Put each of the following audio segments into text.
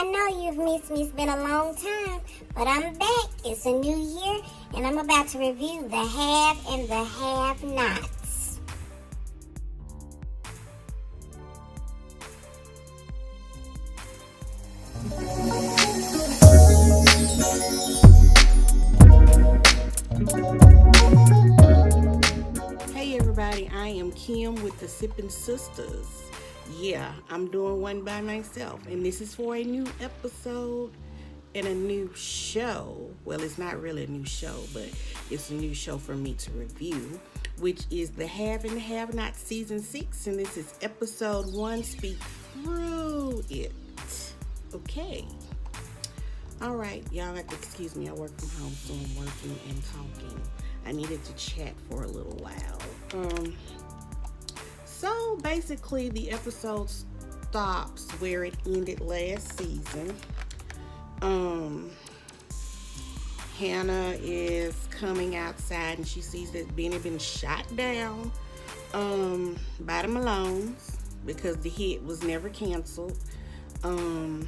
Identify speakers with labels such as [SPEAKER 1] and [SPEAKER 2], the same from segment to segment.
[SPEAKER 1] I know you've missed me. It's been a long time, but I'm back. It's a new year, and I'm about to review the have and the have-nots.
[SPEAKER 2] Hey everybody, I am Kim with the Sippin' Sisters. Yeah, I'm doing one by myself, and this is for a new episode and a new show. Well, it's not really a new show, but it's a new show for me to review, which is the Have and Have Not Season 6, and this is episode 1, Speak Through It. Okay. All right, y'all have to excuse me. I work from home, so I'm working and talking. I needed to chat for a little while. So basically the episode stops where it ended last season. Hannah is coming outside and she sees that Benny been shot down by the Malones because the hit was never canceled. And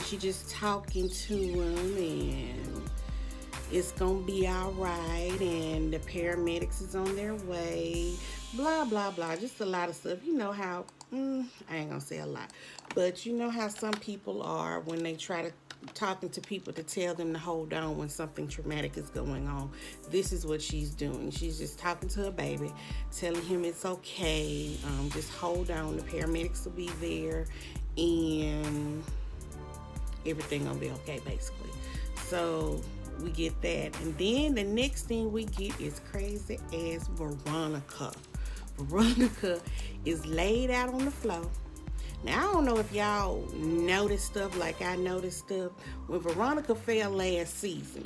[SPEAKER 2] she just talking to him, and it's gonna be all right, and the paramedics is on their way, blah blah blah, just a lot of stuff. You know how I ain't gonna say a lot, but you know how some people are when they try to talking to people to tell them to hold on when something traumatic is going on. This is what she's doing. She's just talking to her baby, telling him it's okay, just hold on, the paramedics will be there, and everything gonna be okay, basically. So we get that, and then the next thing we get is crazy ass Veronica. Veronica is laid out on the floor. Now I don't know if y'all noticed stuff like I noticed stuff. When Veronica fell last season,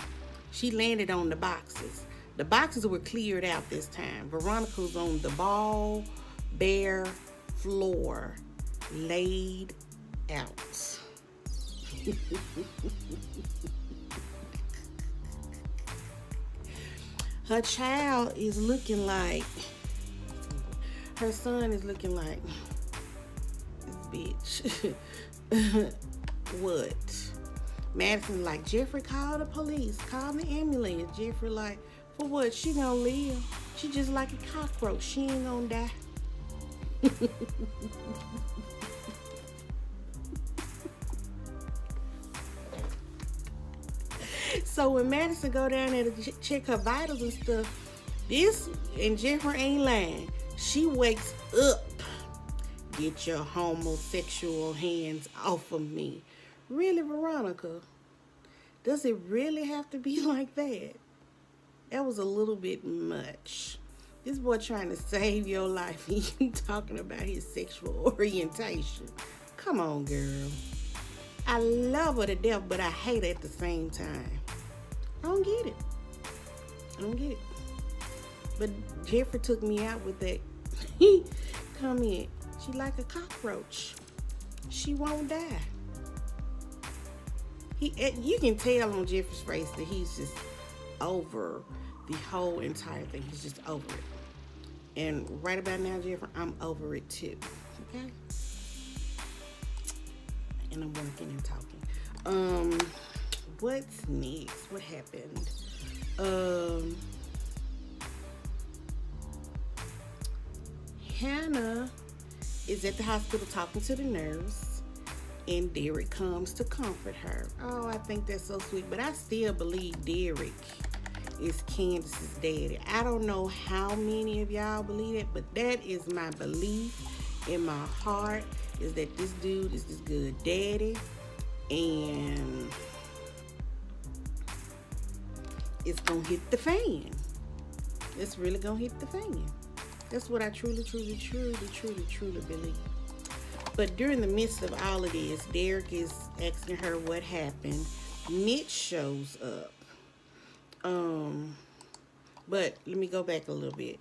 [SPEAKER 2] she landed on the boxes. The boxes were cleared out this time. Veronica was on the ball, bare floor, laid out. Her child is looking like, her son is looking like, this bitch. What? Madison like, Jeffrey, call the police, call the ambulance. Jeffrey like, for what? She gonna live. She just like a cockroach. She ain't gonna die. So when Madison go down there to check her vitals and stuff, and Jeffrey ain't lying, she wakes up. Get your homosexual hands off of me. Really, Veronica? Does it really have to be like that? That was a little bit much. This boy trying to save your life and you talking about his sexual orientation. Come on, girl. I love her to death, but I hate her at the same time. I don't get it. But Jeffrey took me out with that. Come in. She like a cockroach. She won't die. You can tell on Jeffrey's face that he's just over the whole entire thing. He's just over it. And right about now, Jeffrey, I'm over it too. Okay? And I'm working and talking. What's next? What happened? Hannah is at the hospital talking to the nurse, and Derek comes to comfort her. Oh, I think that's so sweet, but I still believe Derek is Candace's daddy. I don't know how many of y'all believe it, but that is my belief in my heart, is that this dude is this good daddy, and it's gonna hit the fan. It's really gonna hit the fan. That's what I truly believe. But during the midst of all of this, Derek is asking her what happened. Mitch shows up. But let me go back a little bit.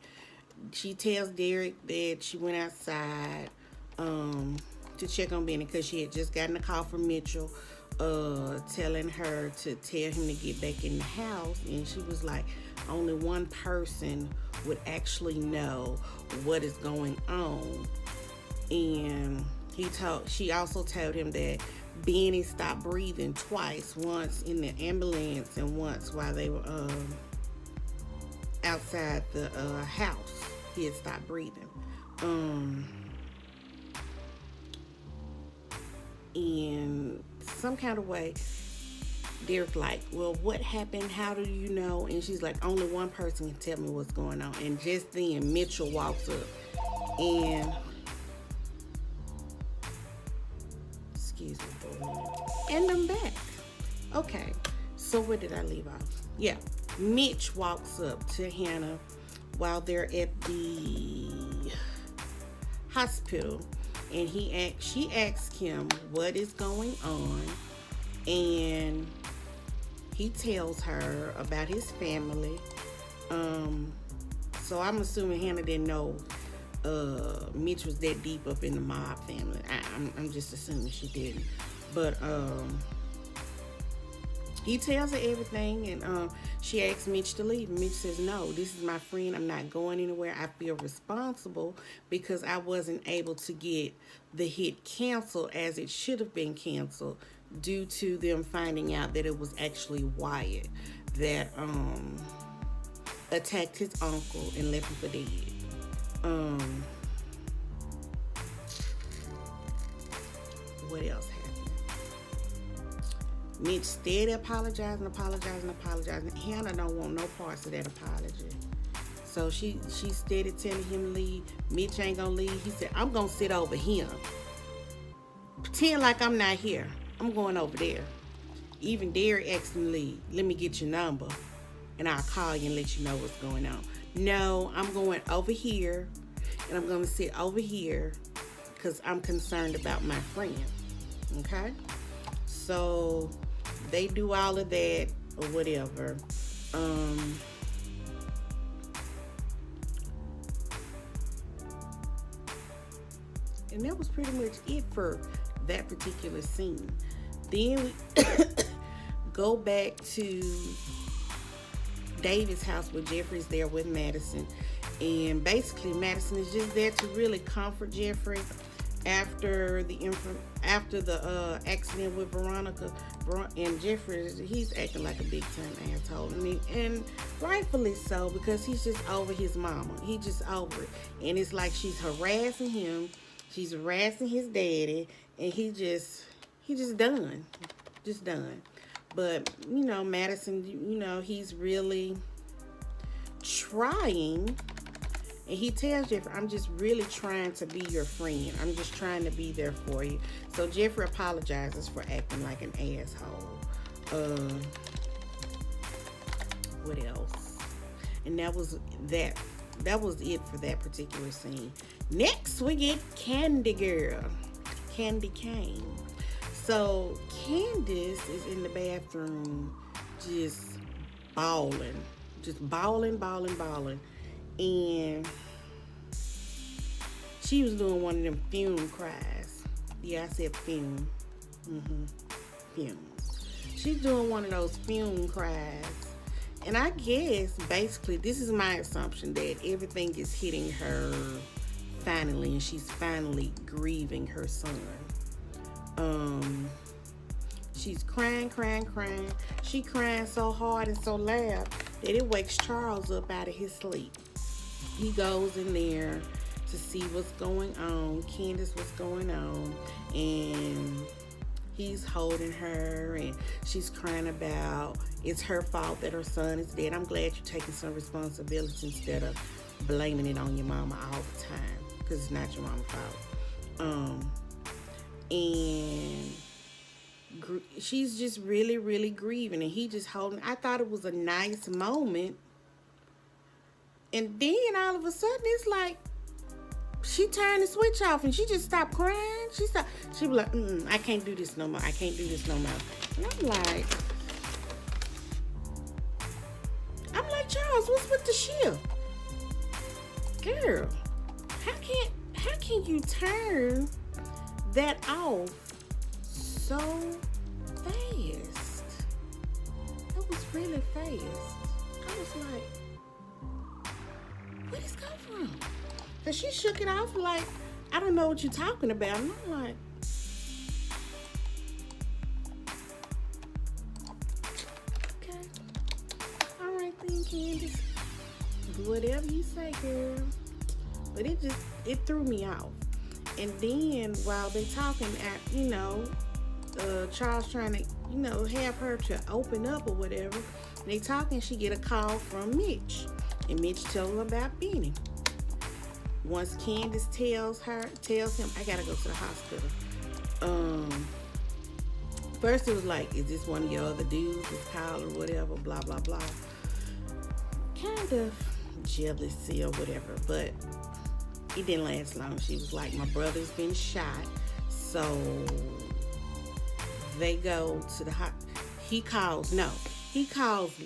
[SPEAKER 2] She tells Derek that she went outside to check on Benny because she had just gotten a call from Mitchell telling her to tell him to get back in the house, and she was like, only one person would actually know what is going on. And She also told him that Benny stopped breathing twice, once in the ambulance and once while they were outside the house. He had stopped breathing. In some kind of way, Derek's like, well, what happened? How do you know? And she's like, only one person can tell me what's going on. And just then, Mitchell walks up and, excuse me for a minute, and I'm back. Okay, so where did I leave off? Yeah, Mitch walks up to Hannah while they're at the hospital, and she asks him what is going on, and he tells her about his family. So I'm assuming Hannah didn't know Mitch was that deep up in the mob family. I'm just assuming she didn't. But he tells her everything, and she asks Mitch to leave. Mitch says, no, this is my friend. I'm not going anywhere. I feel responsible because I wasn't able to get the hit canceled as it should have been canceled due to them finding out that it was actually Wyatt that attacked his uncle and left him for dead. What else happened? Mitch steady apologizing. Hannah don't want no parts of that apology. So she steady telling him to leave. Mitch ain't gonna leave. He said, I'm gonna sit over here. Pretend like I'm not here. I'm going over there. Even Derek asked him to leave. Let me get your number and I'll call you and let you know what's going on. No, I'm going over here and I'm gonna sit over here because I'm concerned about my friend. Okay? So they do all of that or whatever. And that was pretty much it for that particular scene. Then we go back to David's house where Jeffrey's there with Madison. And basically Madison is just there to really comfort Jeffrey after the accident with Veronica. And Jeffrey, he's acting like a big time asshole, and rightfully so, because he's just over his mama. He's just over it, and it's like she's harassing him, she's harassing his daddy, and he just done. But Madison, he's really trying. And he tells Jeffrey, I'm just really trying to be your friend. I'm just trying to be there for you. So Jeffrey apologizes for acting like an asshole. What else? And that was it for that particular scene. Next, we get Candy Girl. Candy Cane. So Candace is in the bathroom just bawling. And she was doing one of them fume cries. Yeah, I said fume. Fume. She's doing one of those fume cries. And I guess, basically, this is my assumption that everything is hitting her finally, and she's finally grieving her son. She's crying. She crying so hard and so loud that it wakes Charles up out of his sleep. He goes in there to see what's going on, Candace, what's going on, and he's holding her, and she's crying about it's her fault that her son is dead. I'm glad you're taking some responsibility instead of blaming it on your mama all the time, because it's not your mama's fault. And she's just really grieving, and he just holding. I thought it was a nice moment. And then all of a sudden, it's like she turned the switch off and she just stopped crying. She be like, I can't do this no more. I can't do this no more. And I'm like, Charles, what's with the shift? Girl, how can you turn that off so fast? That was really fast. I was like, where did this come from? Cause she shook it off like I don't know what you're talking about. And I'm like, okay. All right then, Candace. Whatever you say, girl. But it threw me off. And then while they talking at, Charles trying to, have her to open up or whatever, they talking, she get a call from Mitch. And Mitch tells her about Benny. Once Candace tells him, I gotta go to the hospital. First it was like, is this one of your other dudes that's called or whatever, blah, blah, blah. Kind of jealousy or whatever, but it didn't last long. She was like, my brother's been shot, so they go to the he calls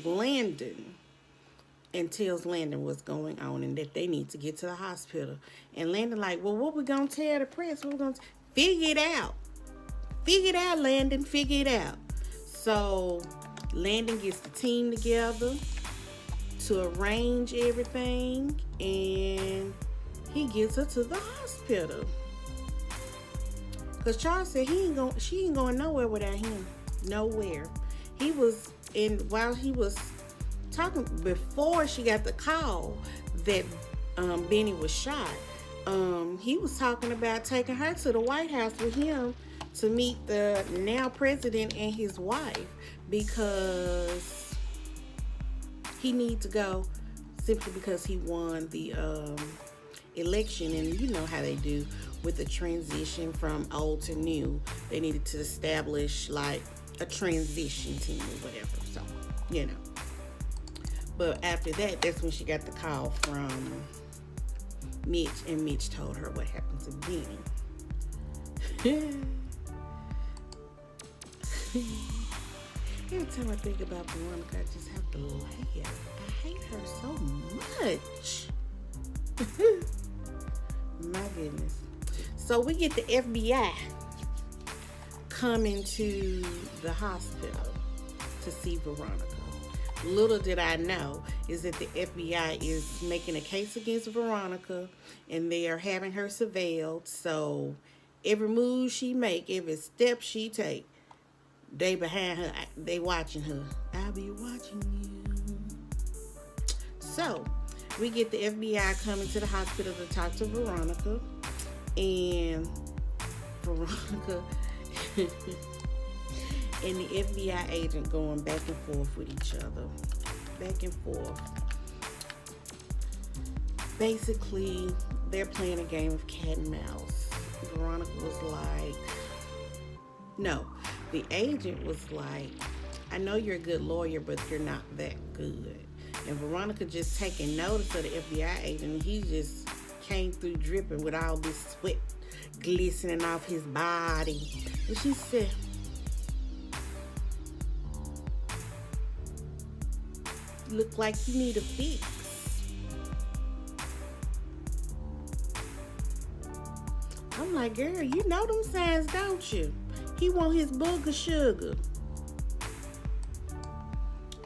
[SPEAKER 2] Landon and tells Landon what's going on and that they need to get to the hospital. And Landon like, well, what we gonna tell the press? What we gonna figure it out? Figure it out, Landon. Figure it out. So Landon gets the team together to arrange everything, and he gets her to the hospital. Cause Charles said she ain't going nowhere without him. Nowhere. While he was talking, before she got the call that Benny was shot, he was talking about taking her to the White House with him to meet the now president and his wife, because he needs to go simply because he won the election. And you know how they do with the transition from old to new. They needed to establish like a transition team or whatever. So, But after that, that's when she got the call from Mitch, and Mitch told her what happened to Benny. Every time I think about Veronica, I just have to laugh. I hate her so much. My goodness. So we get the FBI coming to the hospital to see Veronica. Little did I know is that the FBI is making a case against Veronica, and they are having her surveilled. So every move she make, every step she take, they behind her, they watching her. I'll be watching you. So we get the FBI coming to the hospital to talk to Veronica, and Veronica and the FBI agent going back and forth with each other. Back and forth. Basically, they're playing a game of cat and mouse. Veronica was like, no, the agent was like, I know you're a good lawyer, but you're not that good. And Veronica just taking notice of the FBI agent. He just came through dripping with all this sweat glistening off his body. And she said, look like you need a fix. I'm like, girl, you know them signs, don't you? He want his booger sugar.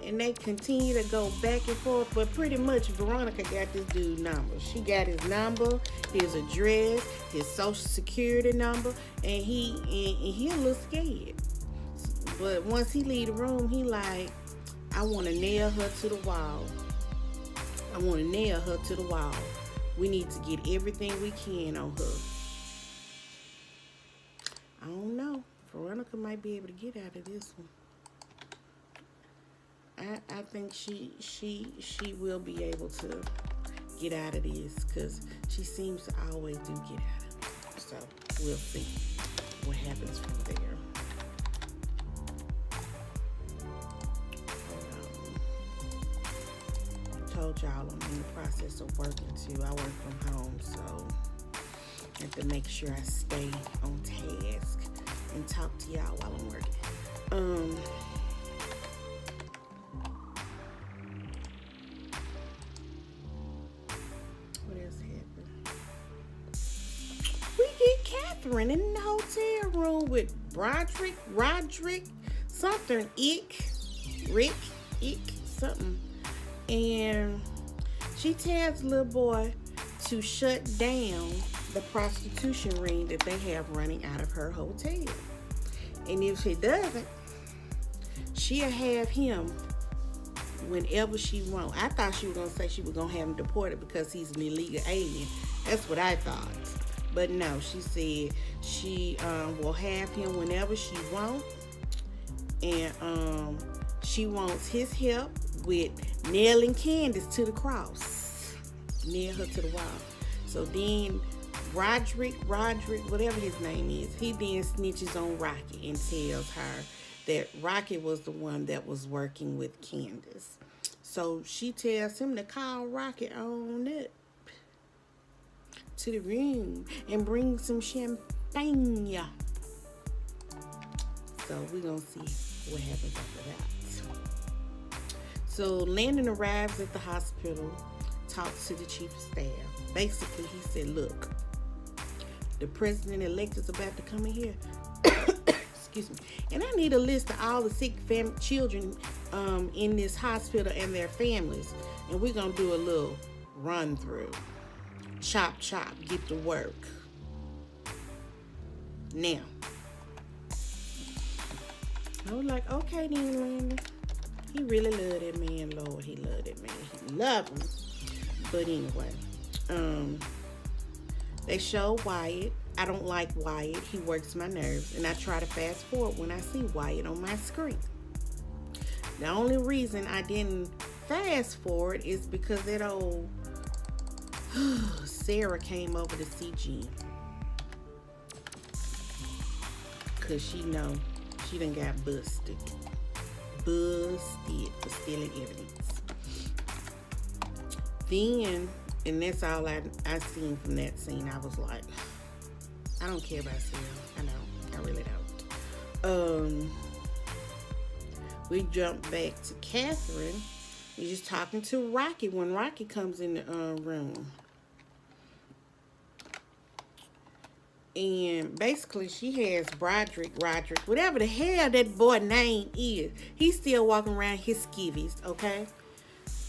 [SPEAKER 2] And they continue to go back and forth, but pretty much Veronica got this dude's number. She got his number, his address, his social security number, and he a little scared. But once he leave the room, he like, I want to nail her to the wall. I want to nail her to the wall. We need to get everything we can on her. I don't know. Veronica might be able to get out of this one. I think she will be able to get out of this, because she seems to always do get out of it. So we'll see what happens from there. I told y'all I'm in the process of working too. I work from home, so I have to make sure I stay on task and talk to y'all while I'm working. Catherine in the hotel room with Roderick, something, Rick, something. And she tells the little boy to shut down the prostitution ring that they have running out of her hotel. And if she doesn't, she'll have him whenever she wants. I thought she was going to say she was going to have him deported because he's an illegal alien. That's what I thought. But no, she said she will have him whenever she wants. And she wants his help with nailing Candace to the cross. Nail her to the wall. So then Roderick, whatever his name is, he then snitches on Rocky and tells her that Rocky was the one that was working with Candace. So she tells him to call Rocky on up to the room and bring some champagne. So we're going to see what happens after that. So Landon arrives at the hospital, talks to the chief of staff. Basically, he said, look, the president-elect is about to come in here. Excuse me. And I need a list of all the sick children in this hospital and their families. And we're going to do a little run-through. Chop, chop, get to work. Now, I was like, okay then, Landon. He really loved that man, Lord. He loved that man. He loved him. But anyway, they show Wyatt. I don't like Wyatt. He works my nerves. And I try to fast forward when I see Wyatt on my screen. The only reason I didn't fast forward is because that old Sarah came over to see Jen. Because she know she done got busted. Busted for stealing evidence. Then, and that's all I seen from that scene. I was like, I don't care about Sarah. I know. I really don't. We jump back to Catherine. We're just talking to Rocky when Rocky comes in the room. And basically she has Roderick, whatever the hell that boy name is. He's still walking around his skivvies, okay?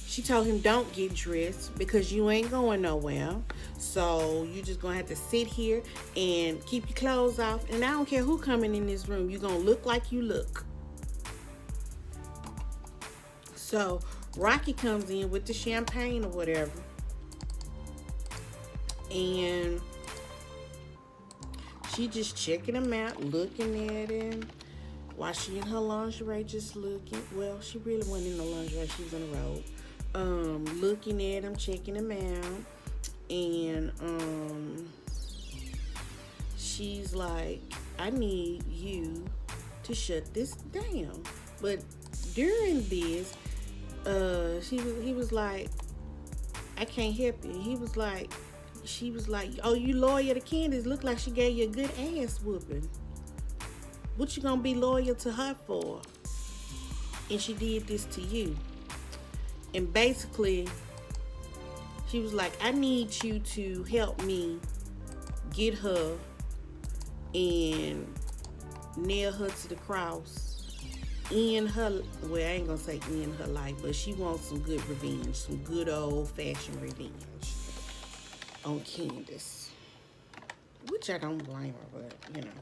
[SPEAKER 2] She told him, don't get dressed because you ain't going nowhere. So you just gonna have to sit here and keep your clothes off. And I don't care who coming in this room. You're gonna look like you look. So Rocky comes in with the champagne or whatever. And she just checking him out, looking at him. While she in her lingerie just looking. Well, she really wasn't in the lingerie. She was in a robe. Looking at him, checking him out. And she's like, I need you to shut this down. But during this, he was like, I can't help you. She was like, oh, you loyal to Candace? Look like she gave you a good ass whooping. What you gonna be loyal to her for? And she did this to you. And basically, she was like, I need you to help me get her and nail her to the cross. End her, well, I ain't gonna say end her life, but she wants some good revenge, some good old-fashioned revenge on Candace. Which I don't blame her, but, you know.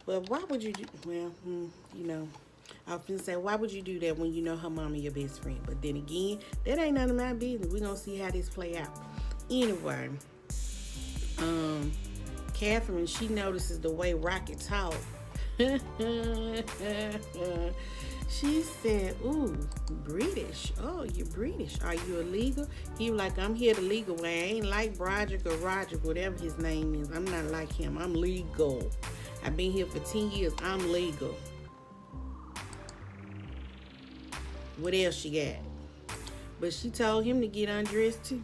[SPEAKER 2] But why would you do, well, you know, I was gonna say, why would you do that when you know her mama your best friend? But then again, that ain't none of my business. We're gonna see how this play out. Anyway, Catherine, she notices the way Rocky talk. She said, ooh, British. Oh, you're British. Are you illegal? He was like, I'm here the legal way. I ain't like Broderick or Roger, whatever his name is. I'm not like him. I'm legal. I've been here for 10 years. I'm legal. What else she got? But she told him to get undressed too.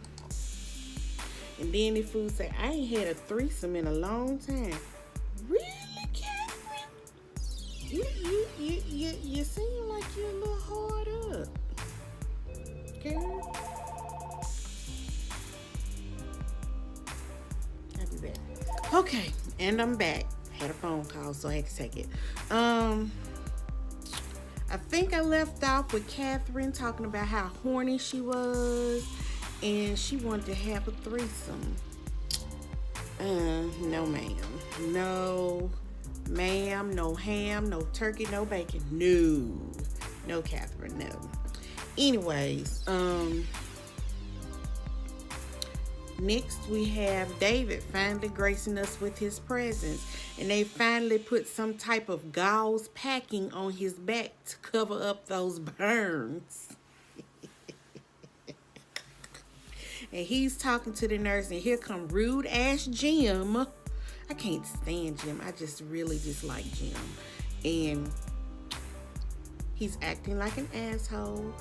[SPEAKER 2] And then the fool said, I ain't had a threesome in a long time. Really, Catherine? You seem like you're a little hard up. Girl. I'll be back. Okay, and I'm back. Had a phone call, so I had to take it. I think I left off with Catherine talking about how horny she was and she wanted to have a threesome. No ma'am. No ma'am, no ham, no turkey, no bacon. No. No, Catherine, no. Anyways, next we have David finally gracing us with his presence. And they finally put some type of gauze packing on his back to cover up those burns. And he's talking to the nurse, and here come rude ass Jim. I can't stand Jim. I just really dislike Jim. And he's acting like an asshole.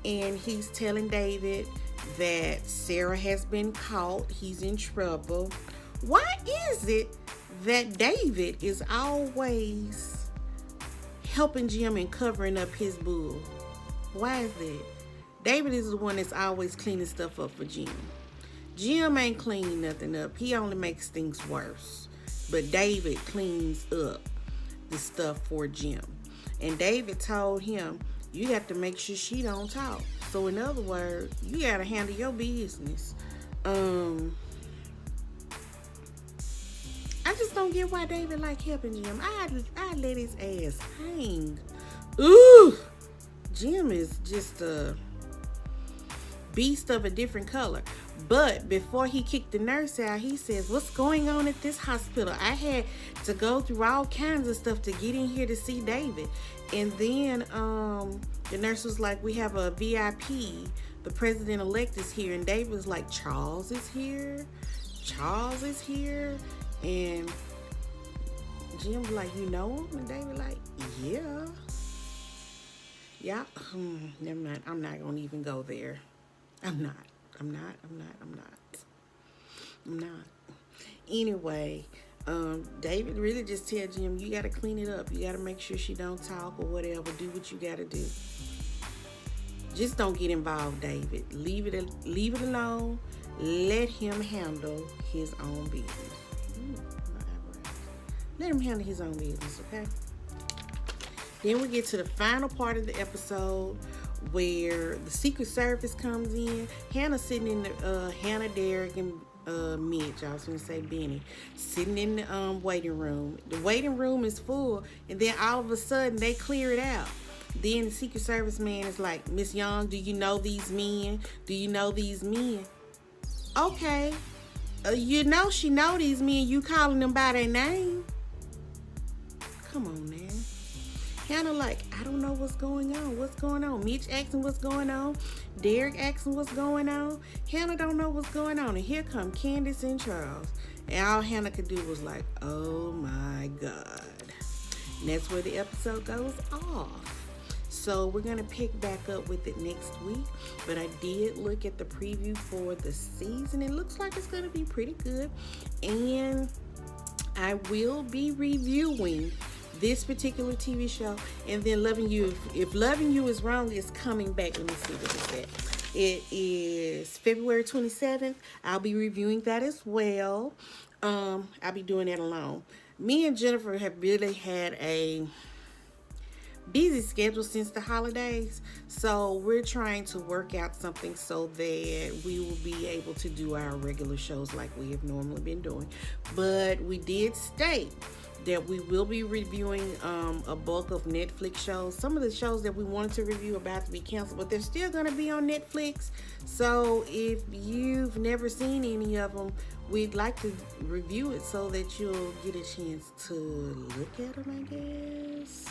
[SPEAKER 2] And he's telling David that Sarah has been caught. He's in trouble. Why is it that David is always helping Jim and covering up his bull? Why is that? David is the one that's always cleaning stuff up for Jim. Jim ain't cleaning nothing up. He only makes things worse. But David cleans up the stuff for Jim. And David told him, you got to make sure she don't talk. So in other words, you got to handle your business. I just don't get why David like helping Jim. I let his ass hang. Ooh, Jim is just a beast of a different color. But before he kicked the nurse out, he says, what's going on at this hospital? I had to go through all kinds of stuff to get in here to see David. And then the nurse was like, we have a VIP. The president-elect is here. And David was like, Charles is here? Charles is here? And Jim was like, you know him? And David like, yeah. Yeah. Never mind. I'm not going to even go there. I'm not. Anyway, David really just tell Jim, you got to clean it up. You got to make sure she don't talk or whatever. Do what you got to do. Just don't get involved, David. Leave it alone. Let him handle his own business. Let him handle his own business, okay? Then we get to the final part of the episode where the Secret Service comes in. Hannah sitting in the Hannah, Derek, and Mitch. I was going to say Benny, sitting in the waiting room. The waiting room is full, and then all of a sudden they clear it out. Then the Secret Service man is like, Miss Young, do you know these men? Do you know these men? Okay, you know she know these men. You calling them by their name? Come on, man. Hannah like, I don't know what's going on. What's going on? Mitch asking what's going on. Derek asking what's going on. Hannah don't know what's going on. And here come Candace and Charles. And all Hannah could do was like, oh my God. And that's where the episode goes off. So we're going to pick back up with it next week. But I did look at the preview for the season. It looks like it's going to be pretty good. And I will be reviewing this particular TV show, and then Loving You. If Loving You is Wrong, is coming back. Let me see what it's at. It is February 27th. I'll be reviewing that as well. I'll be doing that alone. Me and Jennifer have really had a busy schedule since the holidays, so we're trying to work out something so that we will be able to do our regular shows like we have normally been doing. But we did state that we will be reviewing a bulk of Netflix shows. Some of the shows that we wanted to review are about to be canceled, but they're still going to be on Netflix. So if you've never seen any of them, we'd like to review it so that you'll get a chance to look at them, I guess.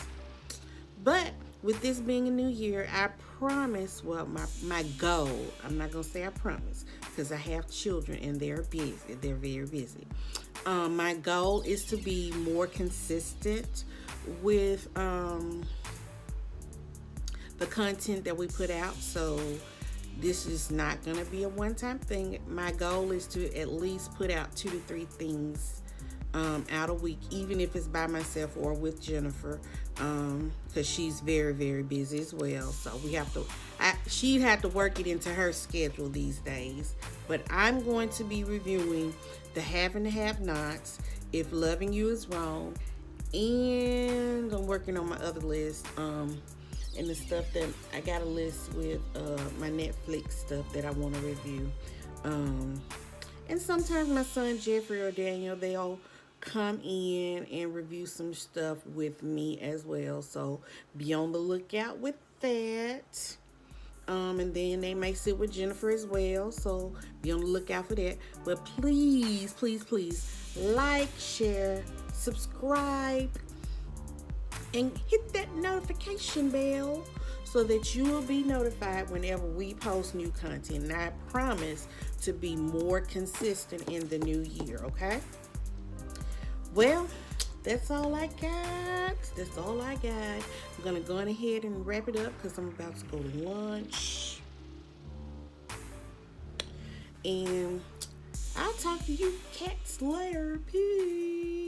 [SPEAKER 2] But with this being a new year, I promise, well, my goal, I'm not going to say I promise, because I have children and they're busy. They're very busy. My goal is to be more consistent with the content that we put out. So this is not going to be a one-time thing. My goal is to at least put out 2 to 3 things out a week, even if it's by myself or with Jennifer, because she's very, very busy as well. So we have to, she'd have to work it into her schedule these days. But I'm going to be reviewing The Have and the Have-Nots, If Loving You Is Wrong, and I'm working on my other list, and the stuff that I got a list with my Netflix stuff that I want to review. And sometimes my son Jeffrey or Daniel, they'll come in and review some stuff with me as well. So be on the lookout with that. And then they may sit with Jennifer as well. So be on the lookout for that. But please, please, please like, share, subscribe, and hit that notification bell so that you will be notified whenever we post new content. And I promise to be more consistent in the new year, okay? Well, that's all I got. That's all I got. I'm going to go on ahead and wrap it up because I'm about to go to lunch. And I'll talk to you cats later. Peace.